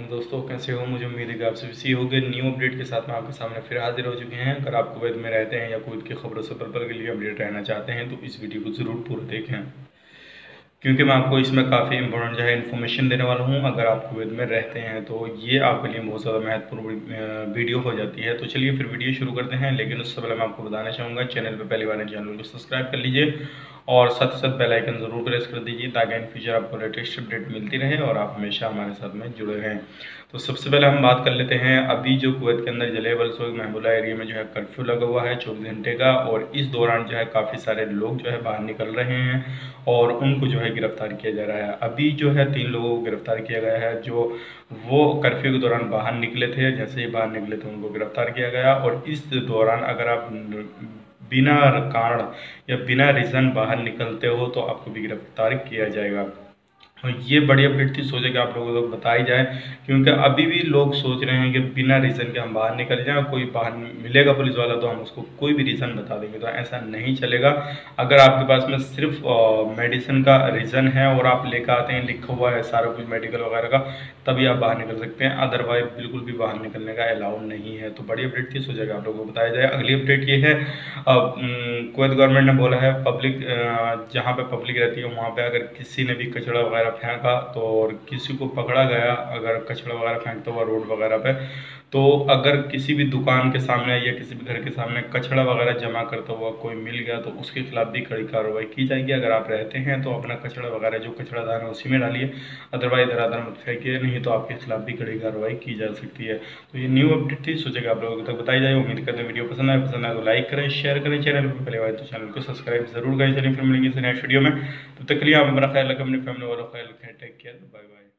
दोस्तों, कैसे हो? मुझे उम्मीद है कि आप सभी सही होंगे। न्यू अपडेट के साथ में आपके सामने फिर हाजिर हो चुके हैं। अगर आप कुवैत में रहते हैं या कुवैत की खबरों से पल पल के लिए अपडेट रहना चाहते हैं तो इस वीडियो को ज़रूर पूरा देखें, क्योंकि मैं आपको इसमें काफ़ी इंपॉर्टेंट इन्फॉर्मेशन देने वाला हूँ। अगर आप कुवैत में रहते हैं तो ये आपके लिए बहुत ज़्यादा महत्वपूर्ण वीडियो हो जाती है। तो चलिए फिर वीडियो शुरू करते हैं, लेकिन उससे पहले मैं आपको बताना चाहूँगा, चैनल पर पहली बार चैनल को सब्सक्राइब कर लीजिए और साथ ही साथ बेल आइकन ज़रूर प्रेस कर दीजिए, ताकि इन फ्यूचर आपको लेटेस्ट अपडेट मिलती रहे और आप हमेशा हमारे साथ में जुड़े रहें। तो सबसे पहले हम बात कर लेते हैं, अभी जो कुवैत के अंदर जले वलसोग महमूला एरिया में कर्फ्यू लगा हुआ है 24 घंटे का, और इस दौरान काफ़ी सारे लोग बाहर निकल रहे हैं और उनको गिरफ्तार किया जा रहा है। अभी 3 लोगों को गिरफ्तार किया गया है, जो वो कर्फ्यू के दौरान बाहर निकले थे। जैसे ही बाहर निकले थे उनको गिरफ्तार किया गया, और इस दौरान अगर आप बिना कारण या बिना रीज़न बाहर निकलते हो तो आपको भी गिरफ्तार किया जाएगा। और ये बड़ी अपडेट थी, सोचा कि आप लोगों को बताई जाए, क्योंकि अभी भी लोग सोच रहे हैं कि बिना रीज़न के हम बाहर निकल जाएं, कोई बाहर मिलेगा पुलिस वाला तो हम उसको कोई भी रीज़न बता देंगे। तो ऐसा नहीं चलेगा। अगर आपके पास में सिर्फ मेडिसिन का रीज़न है और आप लेकर आते हैं, लिखा हुआ है सारा कुछ मेडिकल वगैरह का, तभी आप बाहर निकल सकते हैं। अदरवाइज बिल्कुल भी बाहर निकलने का अलाउ नहीं है। तो बड़ी अपडेट थी, सोचा कि आप लोगों को बताया जाए। अगली अपडेट ये है, कुवैत गवर्नमेंट ने बोला है, पब्लिक जहाँ पे पब्लिक रहती है वहाँ पे अगर किसी ने भी कचरा वगैरह फेंका तो, और किसी को पकड़ा गया अगर कचरा वगैरह फेंकता हुआ रोड वगैरह पे, तो अगर किसी भी दुकान के सामने या किसी भी घर के सामने कचरा वगैरह जमा करता हुआ कोई मिल गया तो उसके खिलाफ भी कड़ी कार्रवाई की जाएगी। अगर आप रहते हैं तो अपना कचरा वगैरह जो कचरादान है उसी में डालिए, अदरवाइज इधर उधर मत फेंकिए, नहीं तो आपके खिलाफ भी कड़ी कार्रवाई की जा सकती है। तो ये न्यू अपडेट थी, सोचा कि आप लोगों तक बताई जाए। उम्मीद करते हैं वीडियो पसंद आए तो लाइक करें, शेयर करें, चैनल पर पहले बार तो चैनल को सब्सक्राइब जरूर करें। चलिए फिर मिलेंगे नेक्स्ट वीडियो में, तब तक के लिए आप अपना ख्याल रखें, अपनी फैमिली वालों का ख्याल रखें। Take care, bye bye.